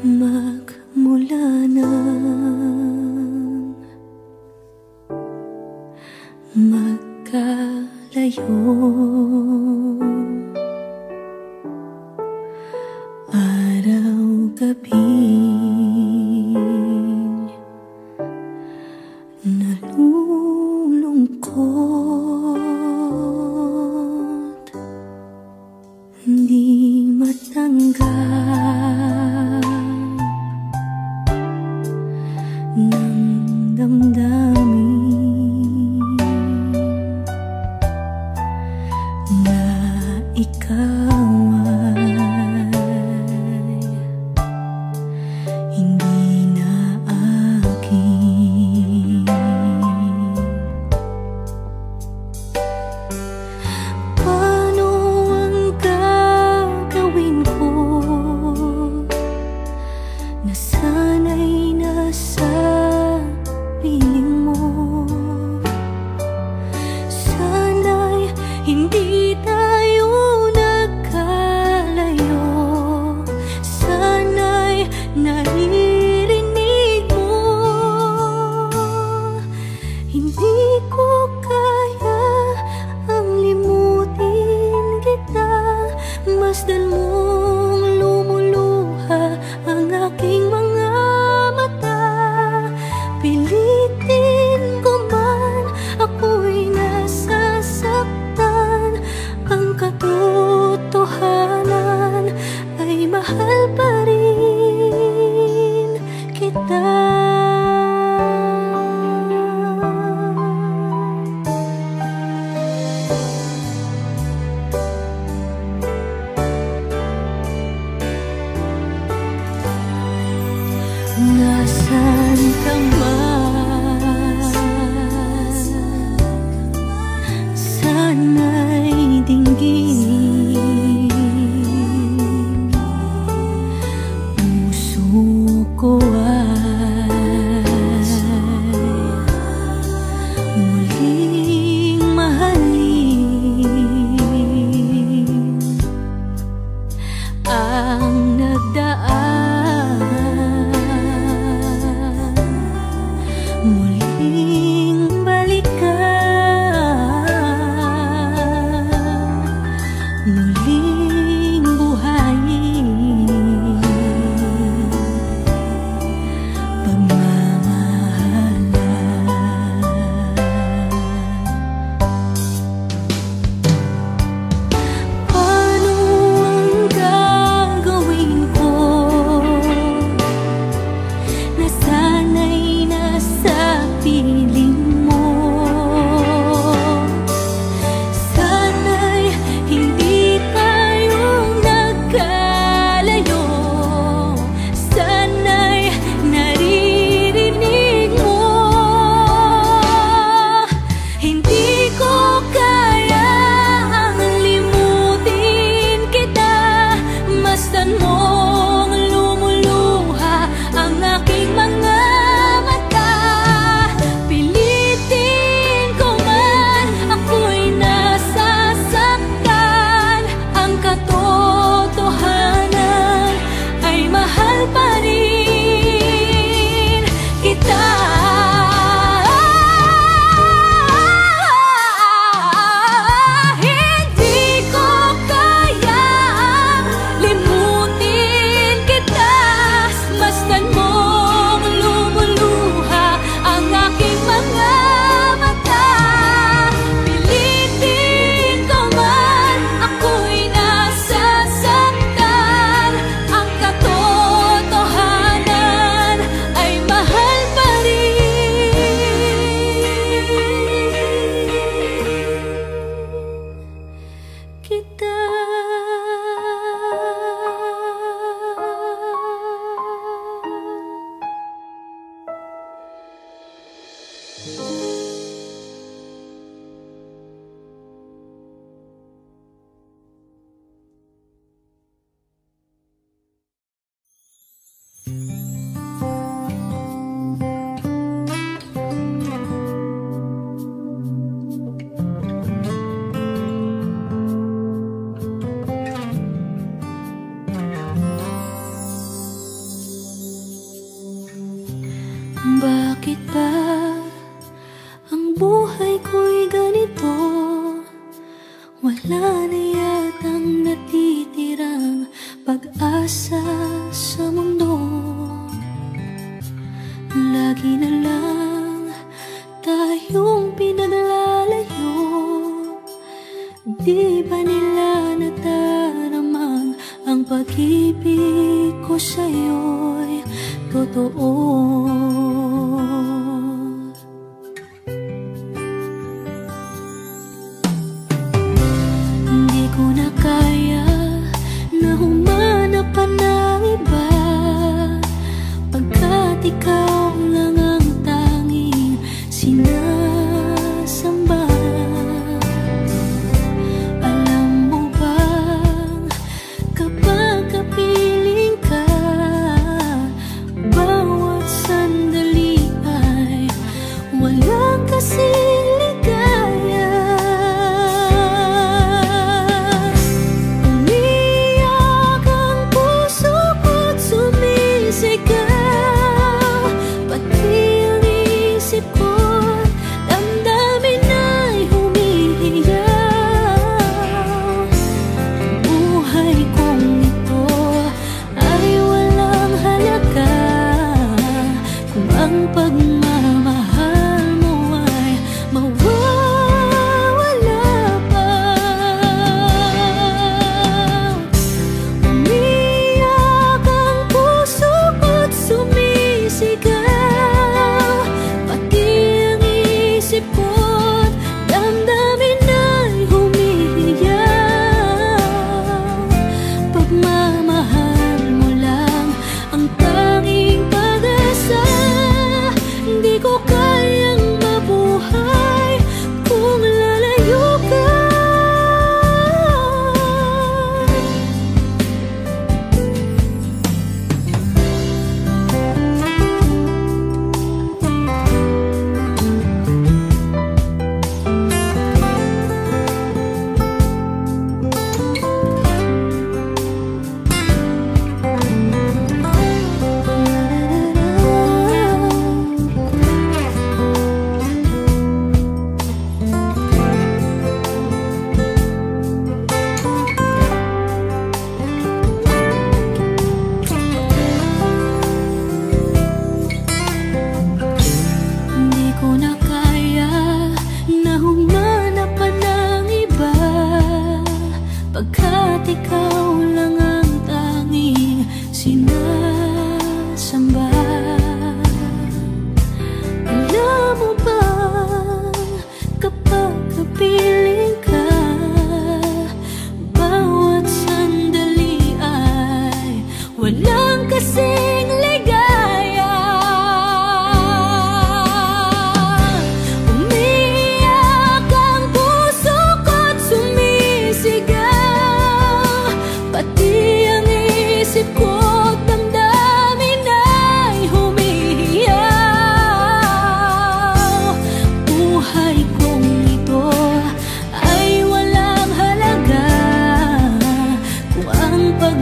Magmula nang magkalayo, araw-gabing nalulungkot, di matanggap ng damdamin na ikaw ay hindi na akin. Paano ang gagawin ko na sana'y nasa piling mo? Sana'y hindi tayo nagkalayo. Sana'y naririnig mo. Hindi ko kaya ang limutin kita. Masdan mong lumuluha ang aking mga mata. Pilitin ko man, ako'y nasasaktan. Ang katotohanan ay mahal pa rin kita. Nasaan ka man, sana'y dinggin. Puso ko ay muling mahalin. Ang nagdaan muling balikan, muling buhayin pagmamahalan. Paano ang gagawin ko ang pag-ibig ko sa'yo'y totoo. Hindi ko na kaya na humanap pa ng iba, pagkat ikaw lang ang tanging sinasamba. Alam mo bang kapag kapiling ka, bawat sandali ay walang kasing ligaya. Umiyak ang puso ko't sumisigaw, pati ang isip ko't damdamin ay humihiyaw. Buhay kong ito ay walang halaga kung ang pagmamahal mo ay mawawala pa. Umiyak ang puso ko't sumisigaw, pati ang isip ko't damdamin ay humihiyaw. Pagmamahal mo lang ang tanging pag-asa, hindi ko kayang mabuhay kung lalayo ka. Hindi ko na kaya na humanap pa ng iba, pagkat ikaw lang ang tanging sinasamba. Alam mo ba kapag kapiling ka, bawat sandali ay walang kasing ligaya. Umiyak ang puso ko't sumisigaw, pati ang isip ko't damdamin ay humihiyaw. Buhay kong ito ay walang halaga kung ang pag